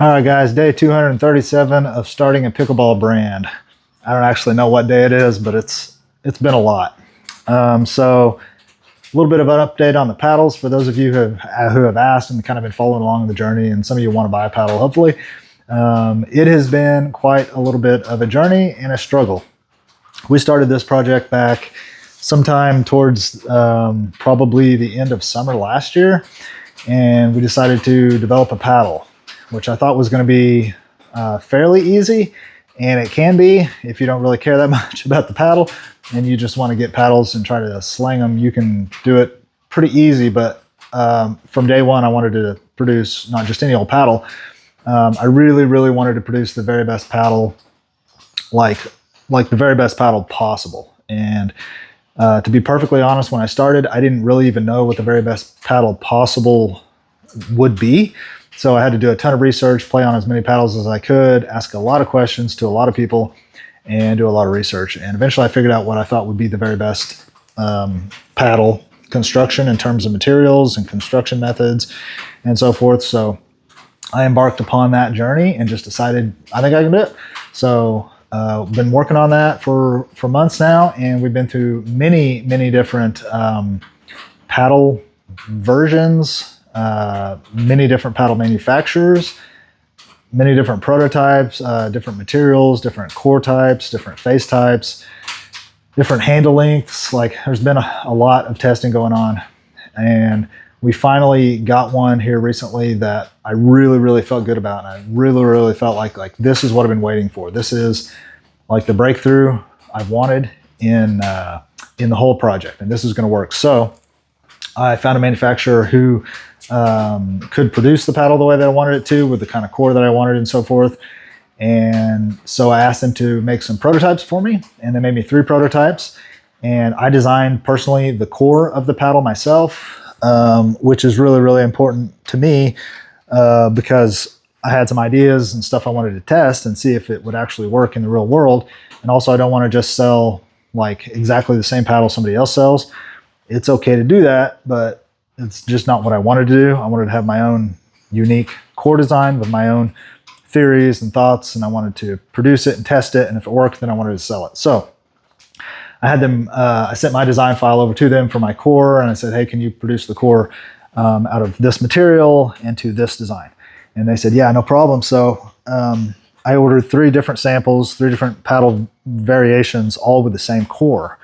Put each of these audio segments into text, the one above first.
All right, guys, day 237 of starting a pickleball brand. I don't actually know what day it is, but it's been a lot. So a little bit of an update on the paddles for those of you who have asked and kind of been following along the journey, and some of you want to buy a paddle, hopefully. It has been quite a little bit of a journey and a struggle. We started this project back sometime towards probably the end of summer last year, and we decided to develop a paddle, which I thought was going to be fairly easy, and it can be if you don't really care that much about the paddle and you just want to get paddles and try to slang them. You can do it pretty easy, but from day one I wanted to produce not just any old paddle. I really wanted to produce the very best paddle, like the very best paddle possible. And to be perfectly honest, when I started, I didn't really even know what the very best paddle possible would be. So I had to do a ton of research, play on as many paddles as I could, ask a lot of questions to a lot of people, and do a lot of research. And eventually I figured out what I thought would be the very best paddle construction in terms of materials and construction methods and so forth. So I embarked upon that journey and just decided I think I can do it. So been working on that for months now, and we've been through many different paddle versions, many different paddle manufacturers, many different prototypes, different materials, different core types, different face types, different handle lengths. Like, there's been a lot of testing going on, and we finally got one here recently that I really felt good about, and I really felt like this is what I've been waiting for. This is like the breakthrough I've wanted in the whole project, and this is going to work. So I found a manufacturer who could produce the paddle the way that I wanted it to, with the kind of core that I wanted and so forth. And so I asked them to make some prototypes for me, and they made me 3 prototypes. And I designed personally the core of the paddle myself, which is really important to me because I had some ideas and stuff I wanted to test and see if it would actually work in the real world. And also, I don't want to just sell like exactly the same paddle somebody else sells. It's okay to do that, but it's just not what I wanted to do. I wanted to have my own unique core design with my own theories and thoughts, and I wanted to produce it and test it, and if it worked, then I wanted to sell it. So I had them, I sent my design file over to them for my core, and I said, hey, can you produce the core out of this material into this design? And they said, yeah, no problem. So I ordered 3 different samples, 3 different paddle variations, all with the same core.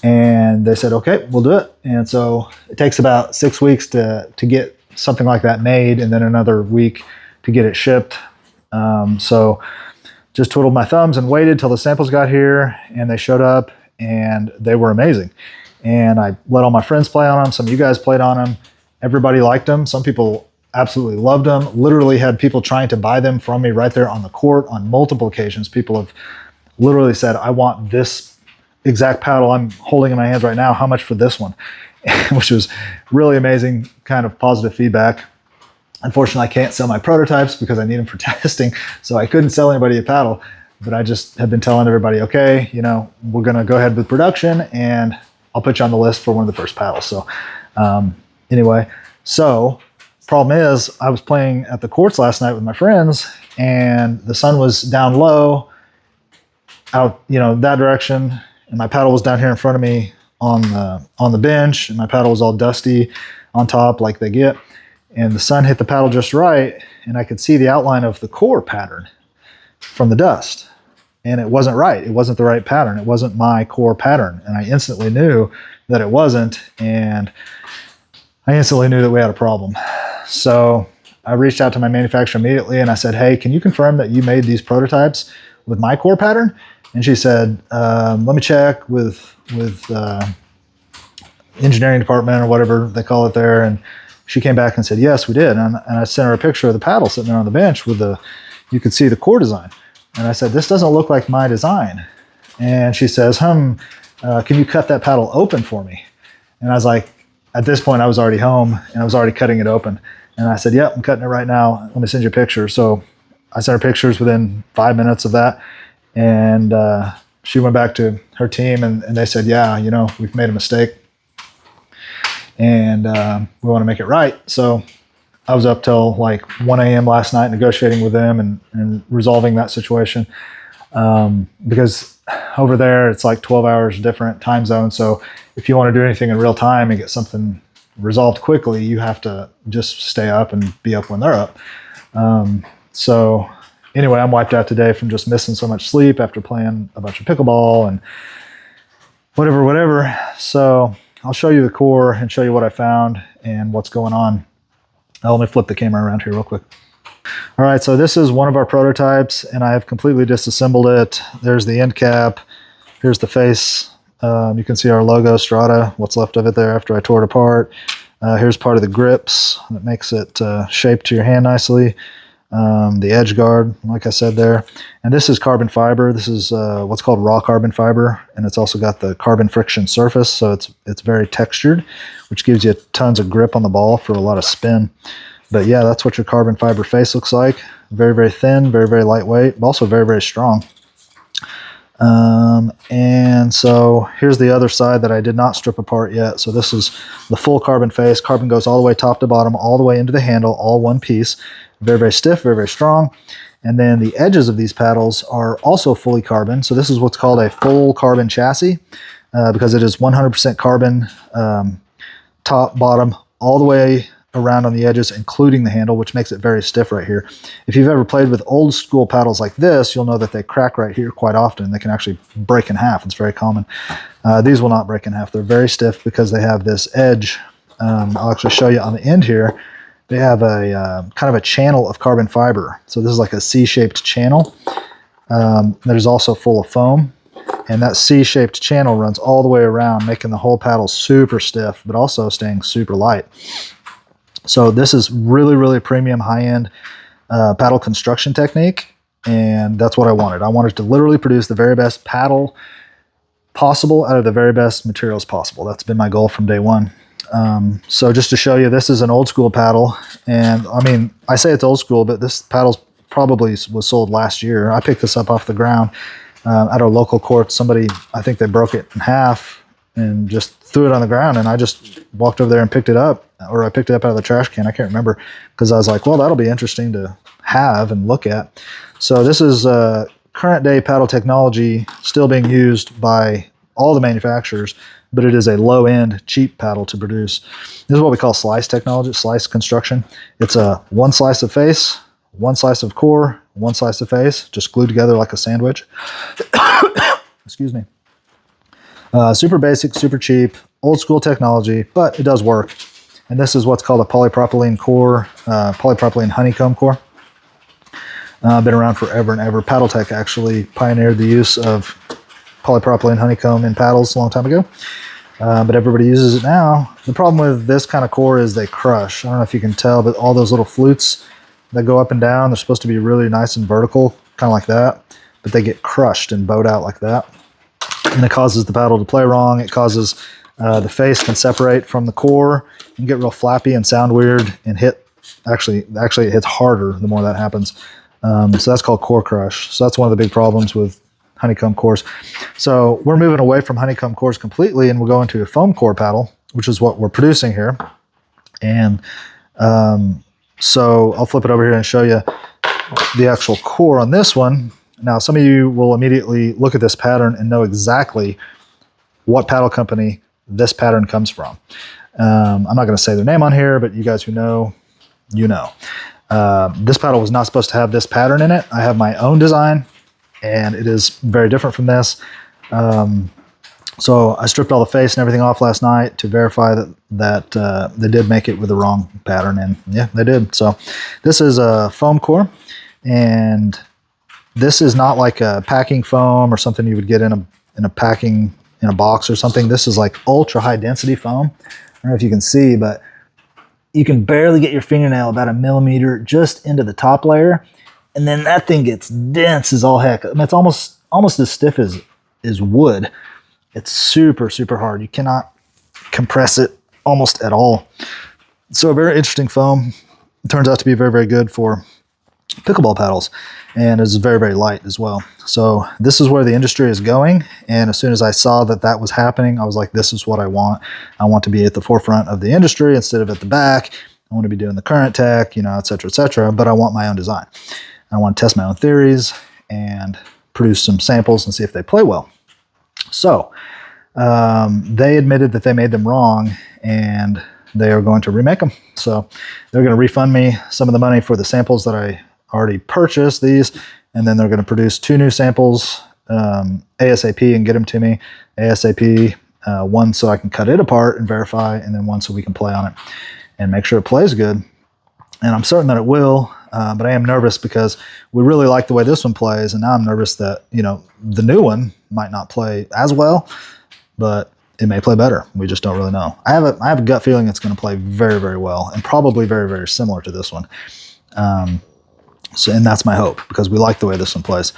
And they said, okay, we'll do it. And so it takes about 6 weeks to get something like that made, and then another week to get it shipped. So just twiddled my thumbs and waited till the samples got here, and they showed up, and they were amazing. And I let all my friends play on them. Some of you guys played on them. Everybody liked them. Some people absolutely loved them. Literally had people trying to buy them from me right there on the court on multiple occasions. People have literally said, I want this exact paddle I'm holding in my hands right now. How much for this one? Which was really amazing, kind of positive feedback. Unfortunately, I can't sell my prototypes because I need them for testing, so I couldn't sell anybody a paddle. But I just have been telling everybody, okay, we're going to go ahead with production, and I'll put you on the list for one of the first paddles. So anyway, so problem is, I was playing at the courts last night with my friends, and the sun was down low out, that direction, and my paddle was down here in front of me on the bench, and my paddle was all dusty on top like they get. And the sun hit the paddle just right, and I could see the outline of the core pattern from the dust. And it wasn't right. It wasn't the right pattern. It wasn't my core pattern. And I instantly knew that it wasn't, and I instantly knew that we had a problem. So I reached out to my manufacturer immediately, and I said, hey, can you confirm that you made these prototypes with my core pattern? And she said, let me check with engineering department or whatever they call it there. And she came back and said, yes, we did. And I sent her a picture of the paddle sitting there on the bench with you could see the core design. And I said, this doesn't look like my design. And she says, can you cut that paddle open for me? And I was like, at this point I was already home, and I was already cutting it open. And I said, yep, I'm cutting it right now. Let me send you a picture. So I sent her pictures within 5 minutes of that. And she went back to her team, and they said, yeah, we've made a mistake, and we want to make it right. So I was up till like 1 a.m. last night negotiating with them and resolving that situation. Because over there it's like 12 hours different time zone. So if you want to do anything in real time and get something resolved quickly, you have to just stay up and be up when they're up. So anyway, I'm wiped out today from just missing so much sleep after playing a bunch of pickleball and whatever. So I'll show you the core and show you what I found and what's going on. Let me flip the camera around here real quick. All right, so this is one of our prototypes, and I have completely disassembled it. There's the end cap. Here's the face. You can see our logo, Strata, what's left of it there after I tore it apart. Here's part of the grips that makes it shaped to your hand nicely. The edge guard, like I said there. And this is carbon fiber. This is what's called raw carbon fiber, and it's also got the carbon friction surface, so it's very textured, which gives you tons of grip on the ball for a lot of spin. But yeah, that's what your carbon fiber face looks like. Very, very thin, very, very lightweight, but also very, very strong. And so here's the other side that I did not strip apart yet. So this is the full carbon face. Carbon goes all the way top to bottom, all the way into the handle, all one piece. Very, very stiff, very, very strong. And then the edges of these paddles are also fully carbon. So this is what's called a full carbon chassis because it is 100% carbon top, bottom, all the way around on the edges, including the handle, which makes it very stiff right here. If you've ever played with old school paddles like this, you'll know that they crack right here quite often. They can actually break in half. It's very common. These will not break in half. They're very stiff because they have this edge. I'll actually show you on the end here. They have a kind of a channel of carbon fiber. So this is like a C-shaped channel. That is also full of foam. And that C-shaped channel runs all the way around, making the whole paddle super stiff, but also staying super light. So this is really, really premium high-end paddle construction technique, and that's what I wanted. I wanted to literally produce the very best paddle possible out of the very best materials possible. That's been my goal from day one. So just to show you, this is an old school paddle, and I mean, I say it's old school, but this paddle probably was sold last year. I picked this up off the ground at our local court. Somebody, I think they broke it in half and just threw it on the ground, and I just walked over there and picked it up, or I picked it up out of the trash can. I can't remember, because I was like, well, that'll be interesting to have and look at. So this is current day paddle technology still being used by all the manufacturers, but it is a low-end, cheap paddle to produce. This is what we call slice technology, slice construction. It's a one slice of face, one slice of core, one slice of face, just glued together like a sandwich. Excuse me. Super basic, super cheap, old school technology, but it does work. And this is what's called a polypropylene core, polypropylene honeycomb core. Been around forever and ever. PaddleTech actually pioneered the use of polypropylene honeycomb in paddles a long time ago, but everybody uses it now. The problem with this kind of core is they crush. I don't know if you can tell, but all those little flutes that go up and down, they're supposed to be really nice and vertical, kind of like that, but they get crushed and bowed out like that. And it causes the paddle to play wrong. It causes the face can separate from the core and get real flappy and sound weird and hit. Actually, it hits harder the more that happens. So that's called core crush. So that's one of the big problems with honeycomb cores. So we're moving away from honeycomb cores completely, and we'll go into a foam core paddle, which is what we're producing here. And so I'll flip it over here and show you the actual core on this one. Now, some of you will immediately look at this pattern and know exactly what paddle company this pattern comes from. I'm not going to say their name on here, but you guys who know, you know. This paddle was not supposed to have this pattern in it. I have my own design, and it is very different from this. So I stripped all the face and everything off last night to verify that they did make it with the wrong pattern, and yeah, they did. So this is a foam core, and this is not like a packing foam or something you would get in a packing in a box or something. This is like ultra high density foam. I don't know if you can see, but you can barely get your fingernail about 1 millimeter just into the top layer, and then that thing gets dense as all heck. I mean, it's almost as stiff as wood. It's super, super hard. You cannot compress it almost at all. So a very interesting foam. It turns out to be very, very good for pickleball paddles, and is very, very light as well. So this is where the industry is going, and as soon as I saw that that was happening, I was like, this is what I want. I want to be at the forefront of the industry instead of at the back. I want to be doing the current tech, et cetera, but I want my own design. I want to test my own theories and produce some samples and see if they play well. So they admitted that they made them wrong, and they are going to remake them. So they're going to refund me some of the money for the samples that I already purchased these, and then they're going to produce 2 new samples ASAP and get them to me ASAP. One so I can cut it apart and verify, and then one so we can play on it and make sure it plays good. And I'm certain that it will, but I am nervous because we really like the way this one plays, and now I'm nervous that, the new one might not play as well, but it may play better. We just don't really know. I have a gut feeling it's going to play very, very well, and probably very, very similar to this one. And that's my hope, because we like the way this one plays.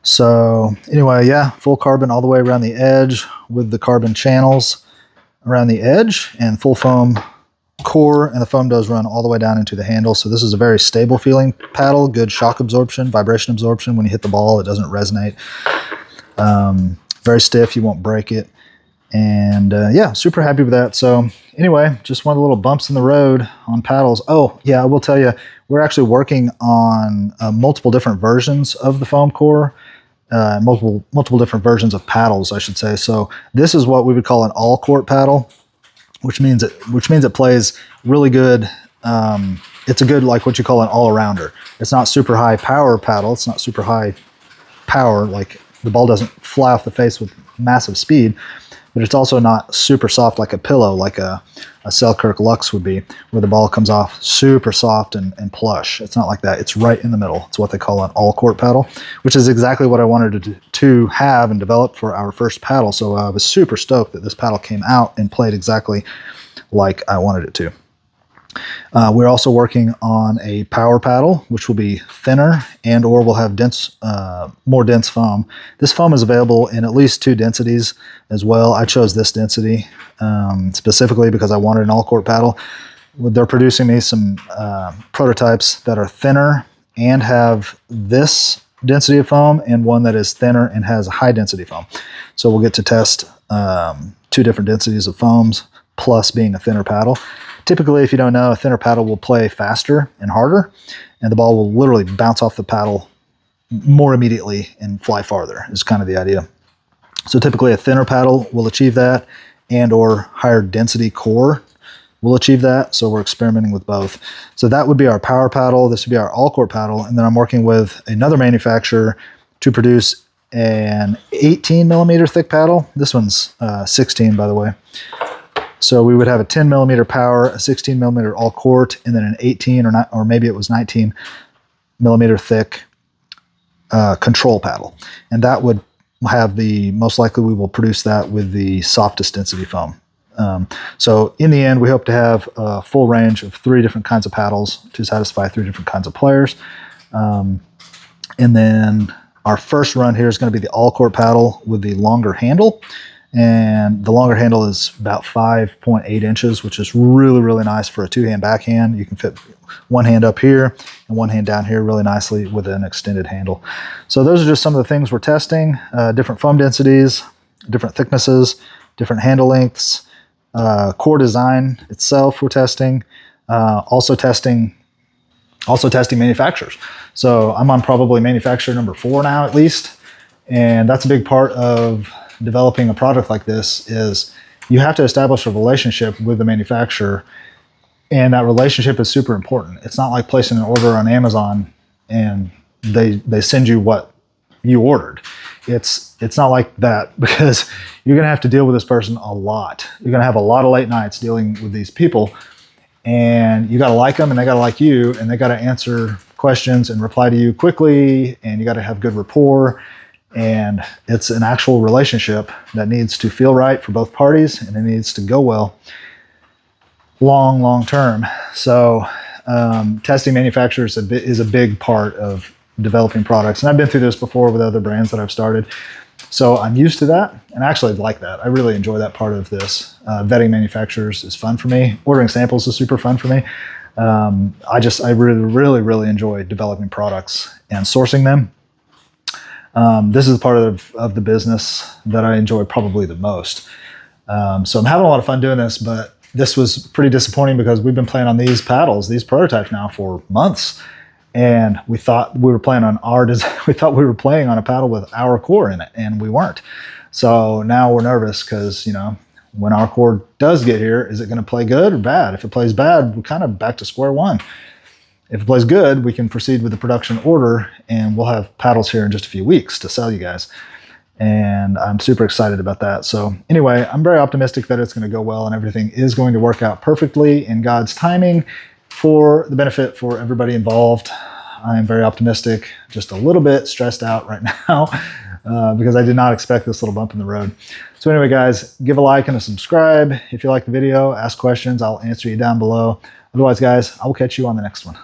So anyway, yeah, full carbon all the way around the edge with the carbon channels around the edge, and full foam core, and the foam does run all the way down into the handle. So this is a very stable feeling paddle, good shock absorption, vibration absorption. When you hit the ball, it doesn't resonate. Very stiff, you won't break it. And yeah, super happy with that. So anyway, just one of the little bumps in the road on paddles. Oh yeah, I will tell you, we're actually working on multiple different versions of the foam core, multiple different versions of paddles, I should say. So this is what we would call an all-court paddle, which means it plays really good. It's a good, like what you call an all-arounder. It's not super high power paddle. It's not super high power, like the ball doesn't fly off the face with massive speed, but it's also not super soft like a pillow, like a Selkirk Lux would be, where the ball comes off super soft and plush. It's not like that. It's right in the middle. It's what they call an all-court paddle, which is exactly what I wanted to have and develop for our first paddle. So I was super stoked that this paddle came out and played exactly like I wanted it to. We're also working on a power paddle, which will be thinner and/or will have more dense foam. This foam is available in at least 2 densities as well. I chose this density specifically because I wanted an all-court paddle. They're producing me some prototypes that are thinner and have this density of foam, and one that is thinner and has a high density foam. So we'll get to test 2 different densities of foams, plus being a thinner paddle. Typically, if you don't know, a thinner paddle will play faster and harder, and the ball will literally bounce off the paddle more immediately and fly farther, is kind of the idea. So typically a thinner paddle will achieve that, and or higher density core will achieve that. So we're experimenting with both. So that would be our power paddle. This would be our all-court paddle. And then I'm working with another manufacturer to produce an 18 millimeter thick paddle. This one's 16, by the way. So we would have a 10 millimeter power, a 16 millimeter all court, and then an 18 or maybe it was 19 millimeter thick control paddle. And that would have most likely we will produce that with the softest density foam. So in the end, we hope to have a full range of 3 different kinds of paddles to satisfy 3 different kinds of players. And then our first run here is going to be the all court paddle with the longer handle. And the longer handle is about 5.8 inches, which is really, really nice for a 2-hand backhand. You can fit one hand up here and one hand down here really nicely with an extended handle. So those are just some of the things we're testing. Different foam densities, different thicknesses, different handle lengths, core design itself we're testing. Also testing manufacturers. So I'm on probably manufacturer number 4 now at least. And that's a big part of developing a product like this, is you have to establish a relationship with the manufacturer, and that relationship is super important. It's not like placing an order on Amazon and they send you what you ordered. It's not like that, because you're going to have to deal with this person a lot. You're going to have a lot of late nights dealing with these people, and you got to like them and they got to like you, and they got to answer questions and reply to you quickly, and you got to have good rapport. And it's an actual relationship that needs to feel right for both parties, and it needs to go well long term. So testing manufacturers is a big part of developing products. And I've been through this before with other brands that I've started. So I'm used to that, and I actually like that. I really enjoy that part of this. Vetting manufacturers is fun for me. Ordering samples is super fun for me. I really enjoy developing products and sourcing them. This is the part of the business that I enjoy probably the most. So I'm having a lot of fun doing this, but this was pretty disappointing because we've been playing on these paddles, these prototypes now for months. And we thought we were playing on we thought we were playing on a paddle with our core in it, and we weren't. So now we're nervous because, you know, when our core does get here, is it going to play good or bad? If it plays bad, we're kind of back to square one. If it plays good, we can proceed with the production order, and we'll have paddles here in just a few weeks to sell you guys. And I'm super excited about that. So anyway, I'm very optimistic that it's going to go well and everything is going to work out perfectly in God's timing for the benefit for everybody involved. I am very optimistic, just a little bit stressed out right now because I did not expect this little bump in the road. So anyway, guys, give a like and a subscribe. If you like the video, ask questions. I'll answer you down below. Otherwise, guys, I will catch you on the next one.